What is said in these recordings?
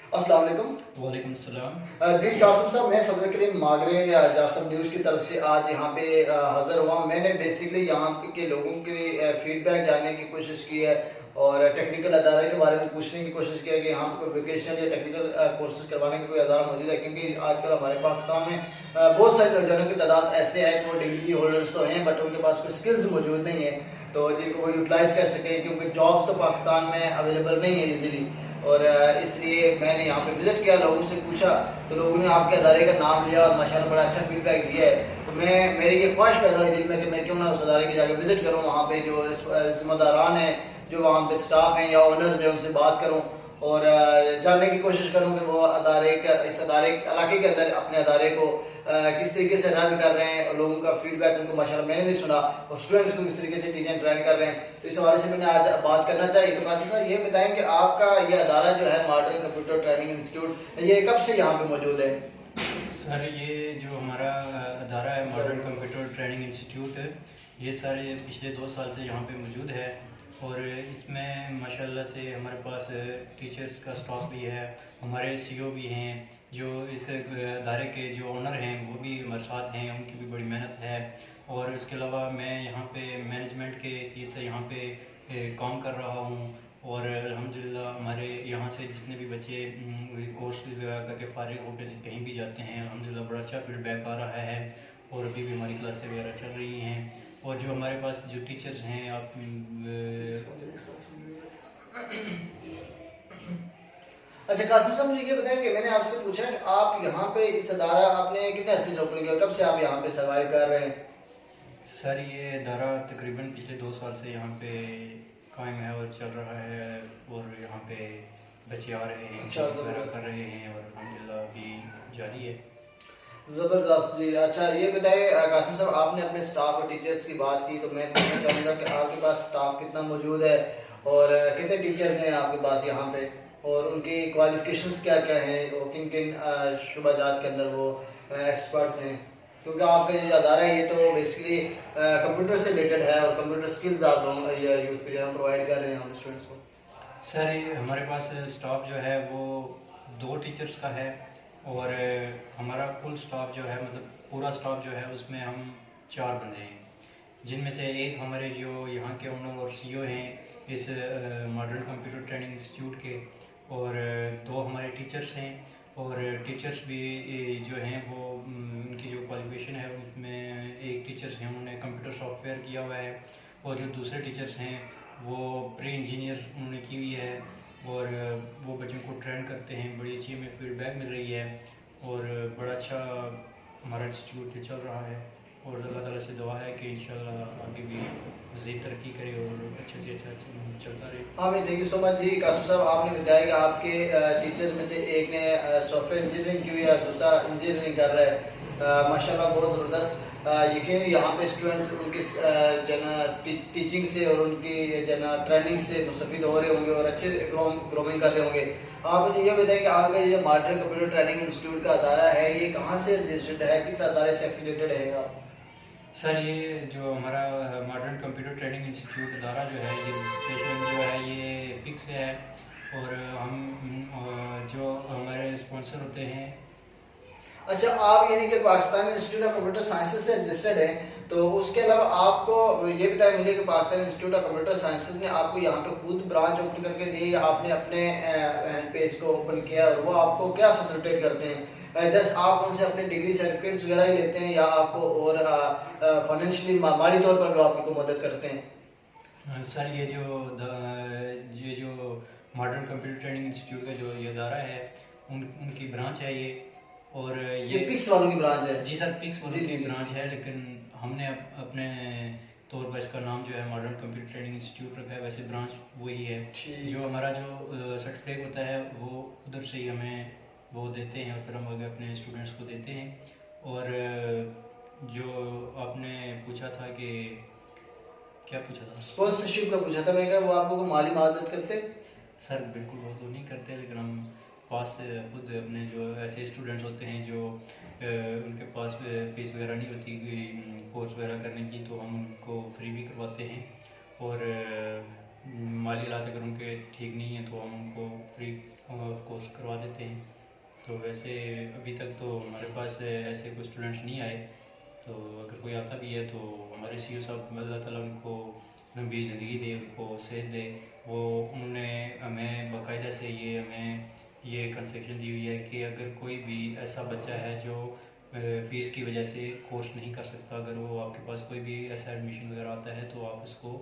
अस्सलाम वालेकुम। वालेकुम अस्सलाम। जी कासिम साहब, मैं फजल करीम मागरे या जासम न्यूज़ की तरफ से आज यहाँ पे हाज़िर हुआ। मैंने बेसिकली यहाँ के लोगों के फीडबैक जानने की कोशिश की है और टेक्निकल अदारे के बारे में पूछने की कोशिश की है कि यहाँ पे कोई वोकेशनल या टेक्निकल कोर्सेज करवाने का कोई अदारा मौजूद है, क्योंकि आजकल हमारे पाकिस्तान में बहुत सारे नौजवानों की तादाद ऐसे है कि वो डिग्री होल्डर्स तो हैं बट उनके पास कोई स्किल्स मौजूद नहीं है तो जिनको वो यूटिलाइज़ कर सकें, क्योंकि जॉब्स तो पाकिस्तान में अवेलेबल नहीं है इजीली। और इसलिए मैंने यहाँ पे विज़िट किया, लोगों से पूछा तो लोगों ने आपके अदारे का नाम लिया और माशाल्लाह बड़ा अच्छा फीडबैक दिया है। तो मेरी ये ख्वाहिश पैदा हुई दिल में कि मैं क्यों ना उस अदारे की जाकर विज़िट करूँ, वहाँ पे जो ज़िम्मेदारान हैं, जो वहाँ पे स्टाफ हैं या ओनर्स हैं, उनसे बात करूँ और जानने की कोशिश करूँ कि वो इस अदारे इलाके के अंदर अपने अदारे को किस तरीके से रन कर रहे हैं और लोगों का फीडबैक उनको माशाल्लाह मैंने भी सुना और स्टूडेंट्स को किस तरीके से टीचर ट्रेन कर रहे हैं। तो इस हवाले से मैंने आज बात करना चाहिए। तो कासिम साहब ये बताएं कि आपका ये अदारा जो है मॉडर्न कंप्यूटर ट्रेनिंग इंस्टीट्यूट, ये कब से यहाँ पे मौजूद है? सर ये जो हमारा अदारा है मॉडर्न कंप्यूटर ट्रेनिंग इंस्टीट्यूट, ये सारे पिछले 2 साल से यहाँ पे मौजूद है और इसमें माशाल्लाह से हमारे पास टीचर्स का स्टाफ भी है, हमारे सीईओ भी हैं, जो इस अदारे के जो ओनर हैं वो भी हमारे साथ हैं, उनकी भी बड़ी मेहनत है। और इसके अलावा मैं यहाँ पे मैनेजमेंट के सीट से यहाँ पे काम कर रहा हूँ और अल्हम्दुलिल्लाह हमारे यहाँ से जितने भी बच्चे कोर्स वगैरह करके फारिग होकर कहीं भी जाते हैं अल्हम्दुलिल्लाह बड़ा अच्छा फीडबैक आ रहा है और अभी भी हमारी क्लासें वगैरह चल रही हैं। और जो हमारे पास जो टीचर्स हैं आप अच्छा कासिम साहब, मुझे ये बताएं कि मैंने आपसे पूछा कि आप यहाँ पे इस अदारा आपने कितने अरसे से ओपन किया, कब से आप यहाँ पे सर्वाइव कर रहे हैं? सर ये अदारा तकरीबन पिछले 2 साल से यहाँ पे कायम है और चल रहा है और यहाँ पे बच्चे आ रहे हैं, अच्छा, वगैरह कर रहे हैं और अल्हम्दुलिल्लाह अभी जारी है। ज़बरदस्त जी। अच्छा ये बताइए कासिम साहब, आपने अपने स्टाफ और टीचर्स की बात की तो मैं पूछना चाहूँगा कि आपके पास स्टाफ कितना मौजूद है और कितने टीचर्स हैं आपके पास यहाँ पे और उनकी क्वालिफिकेशंस क्या क्या हैं और किन किन शुबाजात के अंदर वो एक्सपर्ट्स हैं, क्योंकि आपका जो अदारा है ये तो बेसिकली कंप्यूटर से रिलेटेड है और कंप्यूटर स्किल्स आप यूथ को जो है प्रोवाइड कर रहे हैं हम स्टूडेंट्स को। सर ये हमारे पास स्टाफ जो है वो 2 टीचर्स का है और हमारा कुल स्टाफ जो है मतलब पूरा स्टाफ जो है उसमें हम 4 बंदे हैं, जिनमें से एक हमारे जो यहाँ के ओनर और सीईओ हैं इस मॉडर्न कंप्यूटर ट्रेनिंग इंस्टीट्यूट के और 2 हमारे टीचर्स हैं और टीचर्स भी जो हैं वो उनकी जो क्वालिफिकेशन है उसमें एक टीचर्स हैं उन्होंने कंप्यूटर सॉफ्टवेयर किया हुआ है और जो दूसरे टीचर्स हैं वो प्री इंजीनियर उन्होंने की हुई है और वो बच्चों को ट्रेन करते हैं, बड़ी अच्छी हमें फीडबैक मिल रही है और बड़ा अच्छा हमारा इंस्टीट्यूट चल रहा है और अल्लाह ताला से दुआ है कि इंशाल्लाह आगे भी मज़ीद तरक्की करे और अच्छे से अच्छा चलता रहे। हाँ भाई, थैंक यू सो मच जी। कासिम साहब आपने बताया कि आपके टीचर्स में से एक ने सॉफ्टवेयर इंजीनियरिंग की हुई है और दूसरा इंजीनियरिंग कर रहा है, माशाल्लाह बहुत ज़बरदस्त। यकीन यहाँ पे स्टूडेंट्स उनकी टीचिंग से और उनकी ट्रेनिंग से मुस्तफ़ीद हो रहे होंगे और अच्छे ग्रोमिंग कर रहे होंगे। आप मुझे ये बताएं कि आपका ये मॉडर्न कंप्यूटर ट्रेनिंग इंस्टीट्यूट का अदारा है ये कहाँ से रजिस्टर्ड है, किस अदारे से एफिलेटेड है आप? सर ये जो हमारा मॉडर्न कंप्यूटर ट्रेनिंग इंस्टीट्यूट अदारा जो है ये रजिस्ट्रेशन जो है ये पिक से है और हम जो हमारे स्पॉन्सर होते हैं। अच्छा, आप यानी कि Pakistan institute of computer sciences से रजिस्टर्ड है, तो उसके अलावा आपको ये बताया मुझे कि Pakistan institute of computer sciences ने आपको यहाँ पे खुद ब्रांच ओपन करके दी या आपने अपने हैंड पे इसको ओपन किया और वो आपको क्या फैसिलिटेट करते हैं? जस्ट आप उनसे अपने डिग्री सर्टिफिकेट्स वगैरह ही लेते हैं या आपको और फाइनेंशियली माली तौर पर वो आपको मदद करते हैं? सर ये जो मॉडर्न कंप्यूटर ट्रेनिंग इंस्टीट्यूट का जो ये अदारा है उनकी ब्रांच है ये और ये पिक्स वालों की ब्रांच है? जी सर, पिक्स वालों की ब्रांच है, लेकिन हमने अपने तौर पर इसका नाम जो है मॉडर्न कंप्यूटर ट्रेनिंग इंस्टीट्यूट रखा है, वैसे ब्रांच वही है। जो हमारा जो सर्टिफिकेट होता है वो उधर से ही हमें वो देते हैं और फिर हम आगे अपने स्टूडेंट्स को देते हैं। और जो आपने पूछा था कि क्या पूछा था? स्पॉन्सरशिप का पूछा था मैं, क्या वो आपको माली मदद करते? सर बिल्कुल वो तो नहीं करते, लेकिन हम पास से खुद अपने जो ऐसे स्टूडेंट्स होते हैं जो उनके पास फीस वगैरह नहीं होती कोर्स वगैरह करने की, तो हम उनको फ्री भी करवाते हैं और माली हालात अगर उनके ठीक नहीं है तो हम उनको फ्री ऑफ कोर्स करवा देते हैं। तो वैसे अभी तक तो हमारे पास ऐसे कोई स्टूडेंट्स नहीं आए, तो अगर कोई आता भी है तो हमारे सी साहब अल्लाह ताला उनको लंबी ज़िंदगी दे, उनको सेहत दे। वो उन्होंने हमें बाकायदा से हमें ये कंसेशन दी हुई है कि अगर कोई भी ऐसा बच्चा है जो फ़ीस की वजह से कोर्स नहीं कर सकता, अगर वो आपके पास कोई भी ऐसा एडमिशन वगैरह आता है तो आप उसको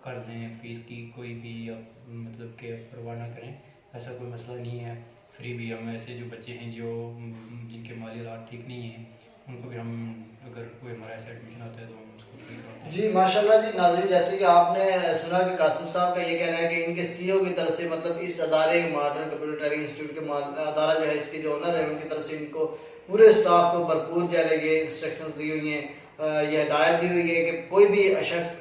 कर दें। फ़ीस की कोई भी आप मतलब कि परवाह ना करें, ऐसा कोई मसला नहीं है। फ्री भी हम ऐसे जो बच्चे हैं जो जिनके माली हालात ठीक नहीं हैं, उनको भी हम अगर कोई हमारा ऐसा एडमिशन आता है तो हम उसको फ्री करवाते हैं। जी माशाल्लाह जी। नाज़रीन, जैसे कि आपने सुना कि कासिम साहब का ये कहना है कि इनके सीईओ की तरफ से, मतलब इस अदारे मॉडर्न कंप्यूटर ट्रेनिंग इंस्टीट्यूट के अदारा जो है, इसके जो ओनर है, उनकी तरफ से इनको पूरे स्टाफ को भरपूर जो है ये इंस्ट्रक्शंस दी हुई हैं, ये हिदायत दी हुई है कि कोई भी शख्स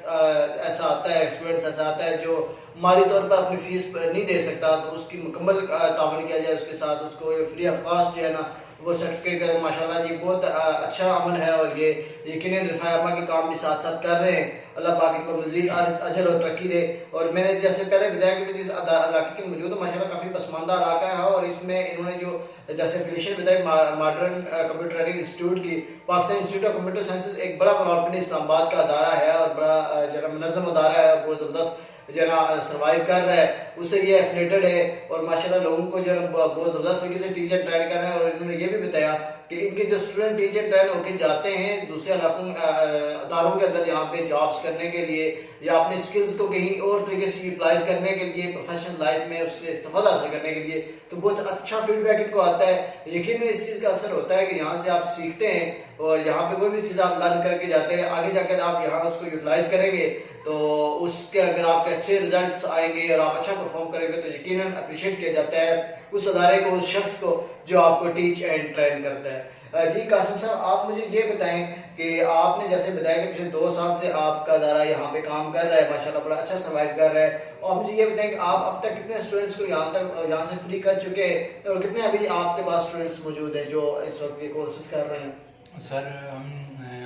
ऐसा आता है, स्टूडेंट्स ऐसा आता है जो माली तौर पर अपनी फीस नहीं दे सकता, तो उसकी मुकम्मल तावन किया जाए उसके साथ, उसको फ्री ऑफ कॉस्ट जो है ना वो सर्टिफिकेट करें। माशाल्लाह जी, बहुत अच्छा अमल है और ये यकीनन रिफायमा के काम भी साथ साथ कर रहे हैं। अल्लाह पाक इनको मज़ीद अजर और तरक्की दे। और मैंने जैसे पहले बताया कि जिस इलाके के मौजूद माशाल्लाह काफ़ी पसमानदा इलाका है, और इसमें इन्होंने जो जैसे एफिलिएशन बताई मॉडर्न कंप्यूटर ट्रेनिंग इंस्टीट्यूट की, Pakistan institute of computer sciences एक बड़ा प्राउडली इस्लामाबाद का अदारा है और बड़ा जो मुनज़्ज़म अदारा है, बहुत ज़बरदस्त जो ना सर्वाइव कर रहा है, उससे ये एफिलेटेड है। और माशाल्लाह लोगों को जो बहुत ज़बरदस्त तरीके से टीचर ट्रेन कर रहे हैं। और इन्होंने ये भी बताया कि इनके जो स्टूडेंट टीचर ट्रेन होकर जाते हैं दूसरे इलाकों अदारों के अंदर यहाँ पे जॉब्स करने के लिए, या अपने स्किल्स को कहीं और तरीके से यूटिलाइज करने के लिए, प्रोफेशनल लाइफ में उससे इस्तेफादा हासिल करने के लिए, तो बहुत अच्छा फीडबैक इनको आता है। यकीनन इस चीज़ का असर होता है कि यहाँ से आप सीखते हैं और यहाँ पे कोई भी चीज़ आप लर्न करके जाते हैं, आगे जाकर आप यहाँ उसको यूटिलाइज करेंगे तो उसके अगर आपके अच्छे रिजल्ट्स आएंगे और आप अच्छा परफॉर्म करेंगे तो यकीनन अप्रिशिएट किया जाता है उस अदारे को, उस शख्स को जो आपको टीच एंड ट्रेन करता है। जी कासिम साहब, आप मुझे ये बताएं कि आपने जैसे बताया कि पिछले 2 साल से आपका अदारा यहाँ पे काम कर रहा है, माशाल्लाह बड़ा अच्छा सर्वाइव कर रहा है, और मुझे ये बताएं कि आप अब तक कितने स्टूडेंट्स को यहाँ से फ्री कर चुके हैं और कितने अभी आपके पास स्टूडेंट्स मौजूद हैं जो इस वक्त ये कोर्सेज कर रहे हैं? सर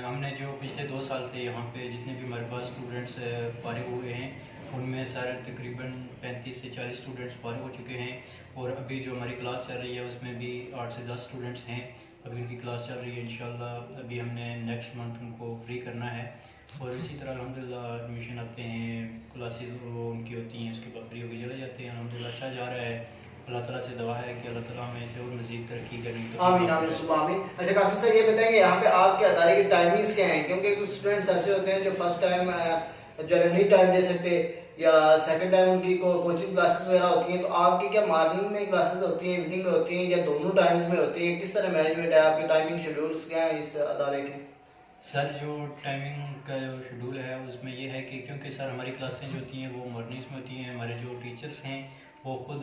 हमने जो पिछले 2 साल से यहाँ पे जितने भी हमारे पास स्टूडेंट्स फारिग हुए हैं, उनमें सर तकरीबन 35 से 40 स्टूडेंट्स फारिग हो चुके हैं। और अभी जो हमारी क्लास चल रही है उसमें भी 8 से 10 स्टूडेंट्स हैं, अभी उनकी क्लास चल रही है। इंशाल्लाह अभी हमने नेक्स्ट मंथ उनको फ्री करना है। और इसी तरह अल्हम्दुलिल्लाह एडमिशन आते हैं, क्लासेस वो उनकी होती हैं, उसके बाद फ्री होकर चले जाते हैं। अल्हम्दुलिल्लाह अच्छा जा रहा है। अल्लाह ताला से दुआ है कि अल्लाह ताला हमें इसे और मज़ीद तरक्की करें। आमीन आमीन सुबह आमीन। अच्छा कासिम सर, ये बताएंगे यहाँ पे आपके अदारे की टाइमिंग्स क्या हैं? क्योंकि कुछ स्टूडेंट्स ऐसे होते हैं जो फर्स्ट टाइम जो है नहीं टाइम दे सकते, या सेकंड टाइम उनकी कोचिंग क्लासेस वगैरह होती हैं, तो आपकी क्या मॉर्निंग में क्लासेस होती हैं, इवनिंग में होती हैं, या दोनों टाइम्स में होती है? किस तरह मैनेजमेंट है आपकी, टाइमिंग शेड्यूल्स क्या है इस अदारे के? सर जो टाइमिंग का जो शेड्यूल है उसमें ये है कि क्योंकि सर हमारी क्लासें जो होती हैं वो मॉर्निंग्स में होती हैं, हमारे जो टीचर्स हैं वो खुद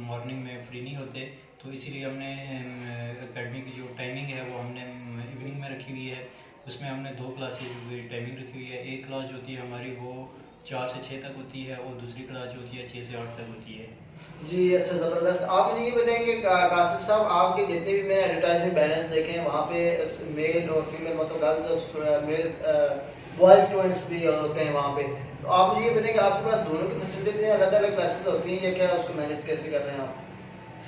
मॉर्निंग में फ्री नहीं होते, तो इसीलिए हमने एकेडमी की जो टाइमिंग है वो हमने इवनिंग में रखी हुई है। उसमें हमने 2 क्लासेज की टाइमिंग रखी हुई है। एक क्लास जो होती है हमारी वो 4 से 6 तक होती है, और दूसरी क्लास जो होती है 6 से 8 तक होती है। जी अच्छा, ज़बरदस्त। आप मुझे ये बताएंगे कासिम साहब, आपके जितने भी मैंने एडवर्टाइजमेंट बैनर्स देखे हैं वहाँ पे मेल और फीमेल मतलब गर्ल्स मेल बॉयज स्टूडेंट्स भी होते हैं वहाँ पे, तो आप मुझे ये बताएंगे आपके पास दोनों की फैसिलिटीज़ हैं, अलग अलग क्लासेस होती हैं, या क्या उसको मैनेज कैसे कर रहे हैं आप?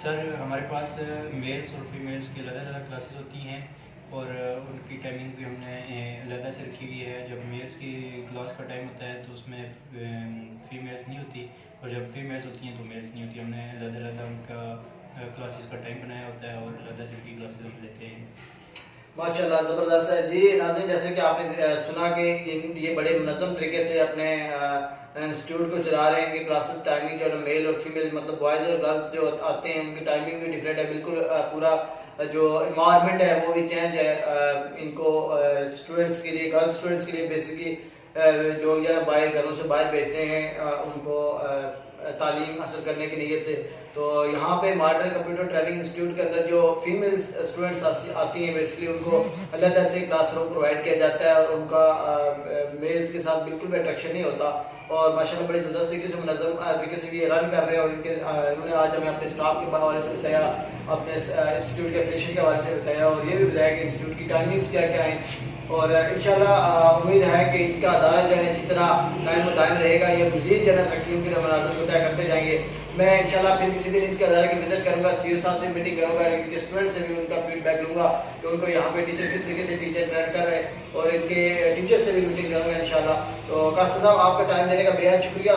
सर हमारे पास मेल्स और फीमेल्स की अलग अलग क्लासेस होती हैं, और उनकी टाइमिंग भी हमने अलग से रखी हुई है। जब मेल्स की क्लास का टाइम होता है तो उसमें फीमेल्स नहीं होती, और जब फीमेल्स होती हैं तो मेल्स नहीं होती। हमने अलग उनका क्लासेस का टाइम बनाया होता है, और अलग से उनकी क्लासेस हम लेते हैं। माशाल्लाह ज़बरदस्त है जी। नाज़रीन, जैसे कि आपने सुना कि ये बड़े मुनज़्ज़म तरीके से अपने इंस्टीट्यूट को चला रहे हैं। इनकी क्लासेस टाइमिंग जो है मेल और फीमेल मतलब बॉयज़ और गर्ल्स जो आते हैं उनकी टाइमिंग भी डिफरेंट है, बिल्कुल पूरा जो इन्वायरमेंट है वो भी चेंज है। इनको स्टूडेंट्स के लिए, गर्ल्स स्टूडेंट्स के लिए बेसिकली जो जो बाहर घरों से बाहर भेजते हैं उनको तालीम हासिल करने की नीयत से, तो यहाँ पे मॉडर्न कंप्यूटर ट्रेनिंग इंस्टीट्यूट के अंदर जो फीमेल स्टूडेंट्स आती हैं बेसिकली उनको अलग तरह से क्लास रूम प्रोवाइड किया जाता है, और उनका मेल्स के साथ बिल्कुल भी अट्रैक्शन नहीं होता। और माशाल्लाह बड़ी ज़बरदस्त तरीके से मुनज़्ज़म तरीके से ये रन कर रहे हैं। और इन्होंने आज हमें अपने स्टाफ के हवाले से बताया, अपने इंस्टीट्यूट के एफिलिएशन के हवाले से बताया, और ये भी बताया कि इंस्टीट्यूट की टाइमिंग्स क्या क्या हैं। और इंशाल्लाह उम्मीद है कि इनका अदारा जो है इसी तरह कायम दायम रहेगा, ये मज़ीद जो है तरक्की उनके मनाज़िर को तय करते जाएंगे। میں انشاءاللہ پھر کسی دن اس کے ادارے کی وزٹ کروں گا, سی او صاحب سے میٹنگ کروں گا, ان کے اسٹوڈنٹ سے بھی ان کا فیڈ بیک لوں گا کہ ان کو یہاں پہ ٹیچر کس طریقے سے ٹیچر ٹرین کر رہے ہیں, اور ان کے ٹیچر سے بھی میٹنگ کروں گا انشاءاللہ. تو قاصد صاحب آپ کا ٹائم دینے کا بے حد شکریہ.